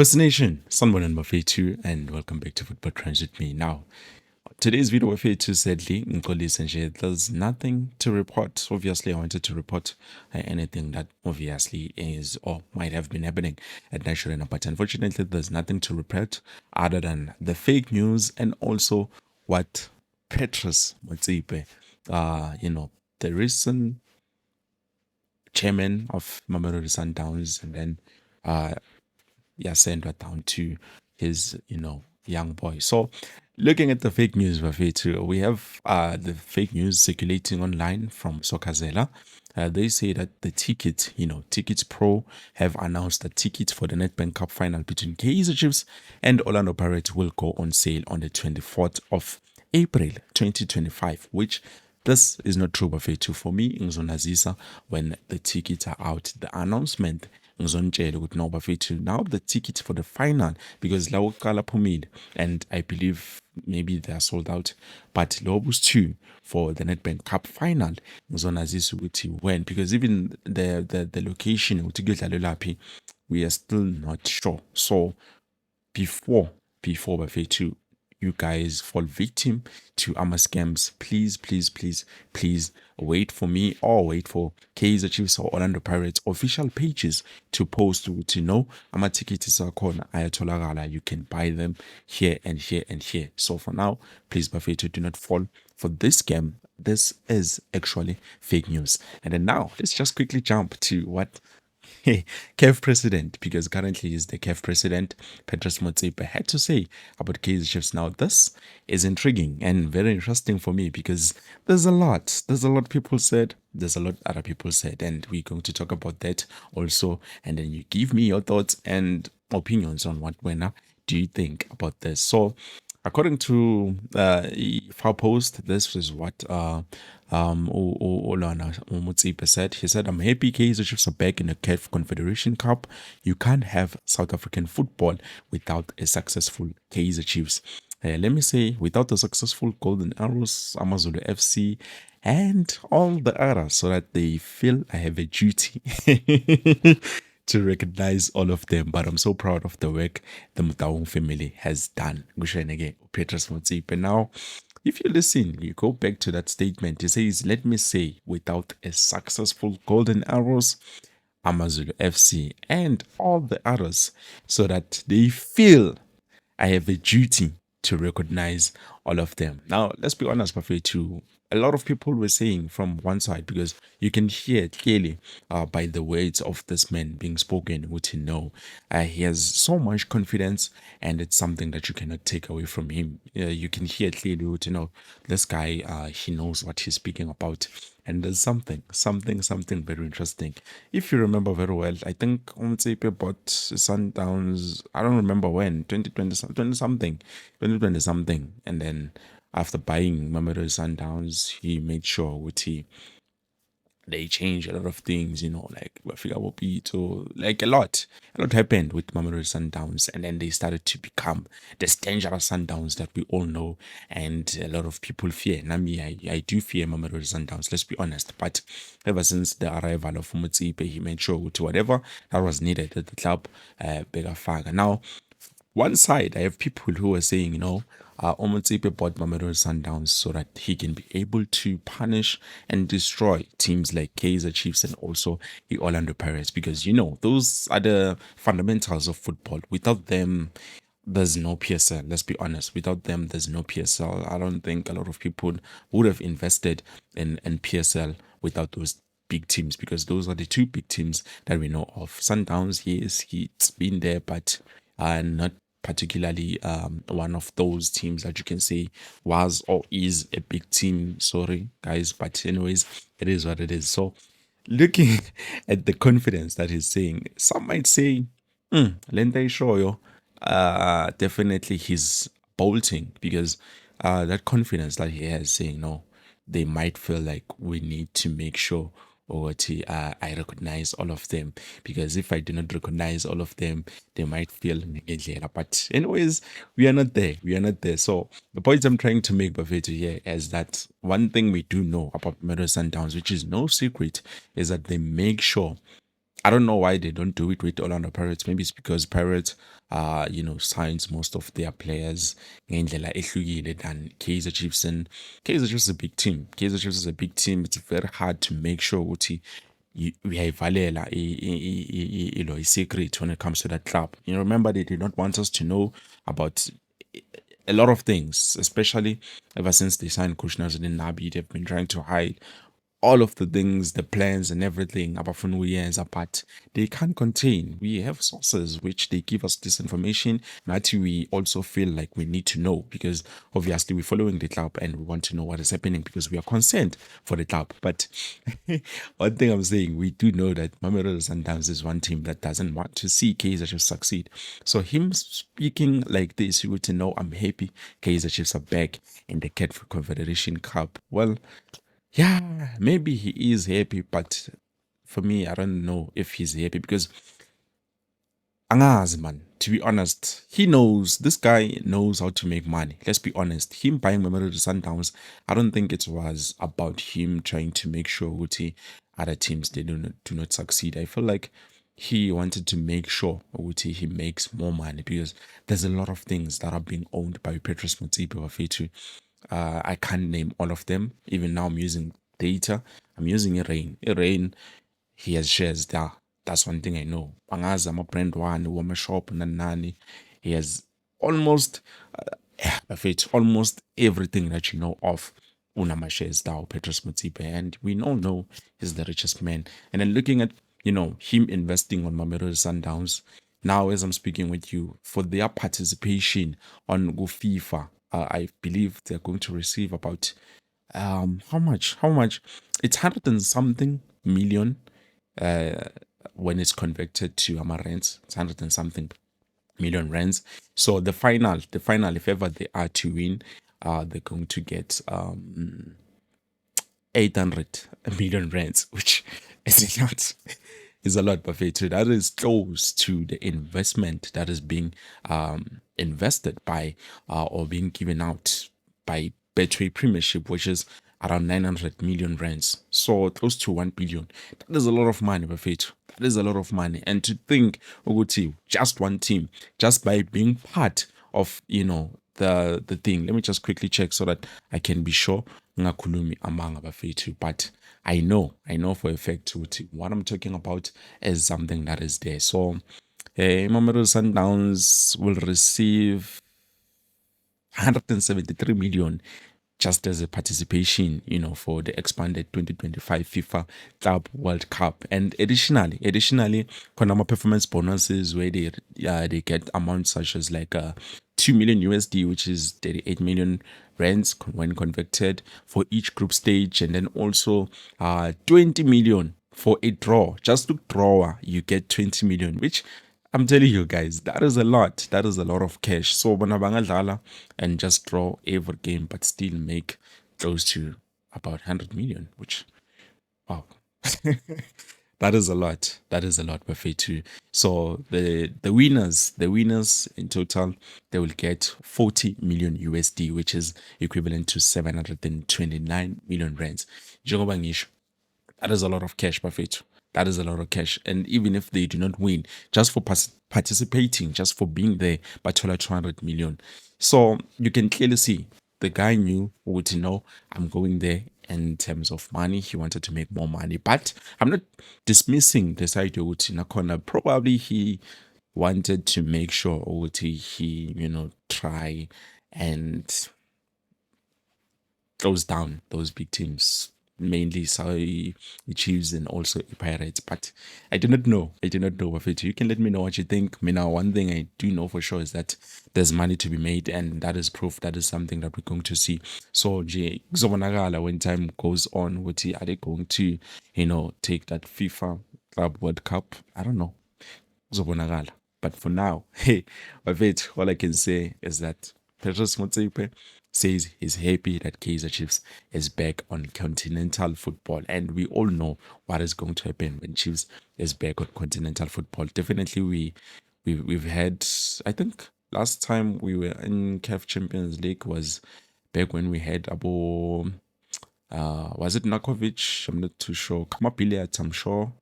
Nation, Sanbonan Mafetu, and welcome back to Football Trends with me. Now, today's video Mafetu sadly, there's nothing to report. Obviously, I wanted to report anything that obviously is or might have been happening at National, but unfortunately, there's nothing to report other than the fake news and also what Patrice Motsepe, the recent chairman of Mamelodi Sundowns, and then send that down to his, young boy. So, looking at the fake news, Bafetu, we have the fake news circulating online from Sokazela. They say that the tickets, Tickets Pro have announced that tickets for the Nedbank Cup final between Kaizer Chiefs and Orlando Pirates will go on sale on the 24th of April 2025, which this is not true, Bafetu. For me, ngizonazisa when the tickets are out. The announcement ngizonitshela ukuthi no bafethu, now the tickets for the final, because la uqala phumile and I believe maybe they are sold out, but lobus 2 for the Nedbank Cup final ngizonazisa ukuthi when, because even the location ukuthi kuyodlalwa laphi, we are still not sure. So before bafethu, you guys fall victim to AMA scams, please wait for me or wait for Kaizer Chiefs or Orlando Pirates official pages to post to know AMA tickets akhona ayatholakala. You can buy them here and here and here. So for now, please Bafetu, do not fall for this scam. This is actually fake news. And then now let's just quickly jump to what CAF president, because currently he's the CAF president, Patrice Motsepe, had to say about Kaizer Chiefs. Now, this is intriguing and very interesting for me because there's a lot people said, there's a lot other people said, and we're going to talk about that also. And then you give me your thoughts and opinions on what do you think about this. So, according to our post, this is what Olana Motsepe said. He said, "I'm happy Kaizer Chiefs are back in the CAF Confederation Cup. You can't have South African football without a successful Kaizer Chiefs. Let me say, without the successful Golden Arrows, Amazulu FC, and all the others, so that they feel I have a duty." To recognize all of them, but I'm so proud of the work the Mutaung family has done. Gushenege, Patrice Motsepe. Now, if you listen, you go back to that statement. He says, "Let me say, without a successful Golden Arrows, Amazulu FC, and all the others, so that they feel I have a duty to recognize all of them." Now, let's be honest, Buffet, too. A lot of people were saying from one side, because you can hear it clearly by the words of this man being spoken, which he has so much confidence, and it's something that you cannot take away from him. You can hear clearly, this guy, he knows what he's speaking about. And there's something very interesting. If you remember very well, I think Motsepe bought Sundowns, I don't remember when, 2020 something. And then after buying Mamelodi Sundowns, he made sure they changed a lot of things, like like a lot happened with Mamelodi Sundowns, and then they started to become this dangerous Sundowns that we all know, and a lot of people fear. Nami, I do fear Mamelodi Sundowns, let's be honest, but ever since the arrival of Motsepe, he made sure to whatever that was needed at the club, bigger fag. Now, one side, I have people who are saying, Motsepe bought Mamelodi Sundowns so that he can be able to punish and destroy teams like Kaizer Chiefs and also the Orlando Pirates, because those are the fundamentals of football. Without them, there's no PSL. Let's be honest. Without them, there's no PSL. I don't think a lot of people would have invested in PSL without those big teams, because those are the two big teams that we know of. Sundowns, yes, he's been there, but not particularly one of those teams that you can say was or is a big team. Sorry, guys, but anyways, it is what it is. So, looking at the confidence that he's saying, some might say, Lente Shoyo, definitely he's bolting, because that confidence that he has, saying, no, they might feel like we need to make sure or I recognize all of them, because if I do not recognize all of them, they might feel negligent. But anyways, we are not there. So the point I'm trying to make, Buffeto, here is that one thing we do know about Mamelodi Sundowns, which is no secret, is that they make sure I don't know why they don't do it with Orlando Pirates. Maybe it's because Pirates, signs most of their players ngendlela ehlukile than Kaizer Chiefs. And Kaizer Chiefs is a big team. Kaizer Chiefs is a big team. It's very hard to make sure ukuthi uyayivalela secret when it comes to that club. Remember they did not want us to know about a lot of things, especially ever since they signed Kushner and Nabi. They've been trying to hide all of the things, the plans and everything about Funuyenza, but they can't contain. We have sources which they give us this information. That we also feel like we need to know because obviously we're following the club and we want to know what is happening because we are concerned for the club. But one thing I'm saying, we do know that Mamelodi Sundowns is one team that doesn't want to see Kaizer Chiefs succeed. So him speaking like this, you would to know I'm happy Kaizer Chiefs are back in the CAF Confederation Cup. Well, yeah, maybe he is happy, but for me, I don't know if he's happy because Angaz, man, to be honest, this guy knows how to make money. Let's be honest. Him buying Mamelodi Sundowns, I don't think it was about him trying to make sure Uti other teams they do not succeed. I feel like he wanted to make sure Uti he makes more money because there's a lot of things that are being owned by Patrice Motsepe or Fetu. I can't name all of them. Even now, I'm using data. I'm using Rain. He has shares there. That's one thing I know. Angazi ama-brand one, wama-shop, nani. He has almost, almost everything that you know of. Unama shares there, Petrus Motsepe, and we all know he's the richest man. And then looking at, him investing on Mamelodi Sundowns, now as I'm speaking with you, for their participation on Go FIFA, I believe they're going to receive about how much it's 100 and something million when it's converted to Amarants. It's 100 and something million rands. So the final, if ever they are to win, they're going to get 800 million rands, which is a lot. Is a lot, Buffet. So that is close to the investment that is being invested by or being given out by Betway Premiership, which is around 900 million rands. So close to 1 billion. That is a lot of money, Buffet. That is a lot of money. And to think, Oguti, just one team, just by being part of, the thing. Let me just quickly check so that I can be sure ngakhulumi among abafethu. But I know for a fact what I'm talking about is something that is there. So Mamelodi Sundowns will receive 173 million just as a participation, for the expanded 2025 FIFA Club World Cup. And additionally, Konama performance bonuses where they get amounts such as like 2 million USD, which is 38 million rands when converted for each group stage, and then also 20 million for a draw. Just to draw, you get 20 million, which I'm telling you guys, that is a lot. That is a lot of cash. So bona bangadlala and just draw every game, but still make close to about 100 million, which wow. That is a lot. That is a lot, Buffet too. So the winners in total, they will get 40 million USD, which is equivalent to 729 million rands. Njengoba ngisho, that is a lot of cash, Buffet. That is a lot of cash. And even if they do not win, just for participating, just for being there, but 200 million. So you can clearly see the guy knew what I'm going there in terms of money. He wanted to make more money. But I'm not dismissing the side of corner. Probably he wanted to make sure he try and close down those big teams, mainly the Chiefs and also the Pirates. But I do not know. I do not know of it. You can let me know what you think. Now, one thing I do know for sure is that there's money to be made, and that is proof. That is something that we're going to see. So, kuzobonakala when time goes on, are they going to, take that FIFA Club World Cup? I don't know. Kuzobonakala. But for now, hey, of it, all I can say is that Patrice Motsepe says he's happy that Kaizer Chiefs is back on continental football. And we all know what is going to happen when Chiefs is back on continental football. Definitely we've had, I think last time we were in CAF Champions League was back when we had was it Nakovic? I'm not too sure. Kama Billiards, I'm sure.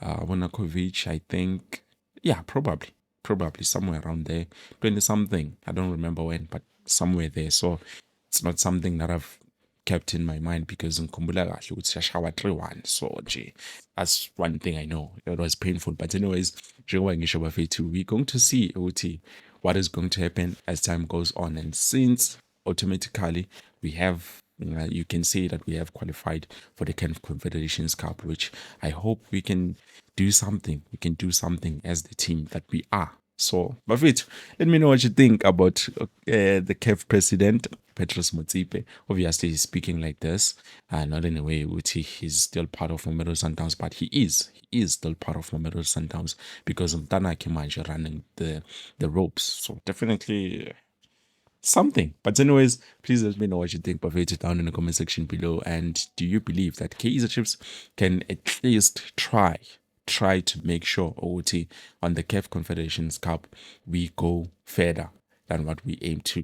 Vonakovic, I think, yeah, probably somewhere around there, 20 something. I don't remember when, but somewhere there. So it's not something that I've kept in my mind because ngikhumbula kahle ukuthi siyashawa 3-1. So nje, that's one thing I know. It was painful. But anyways, njengoba ngisho bafethu, we're going to see ukuthi what is going to happen as time goes on. And since automatically we have, you can say that we have qualified for the Confederations Cup, which I hope we can do something. We can do something as the team that we are. So, Bafit, let me know what you think about the CAF president, Patrice Motsepe. Obviously, he's speaking like this, not in a way which he's still part of Mamelodi Sundowns, but he is. He is still part of Mamelodi Sundowns because Mtana Kimanje running the ropes. So, definitely something. But anyways, please let me know what you think. Put it down in the comment section below. And do you believe that Kaizer Chiefs can at least try to make sure OT on the CAF Confederations Cup we go further than what we aim to?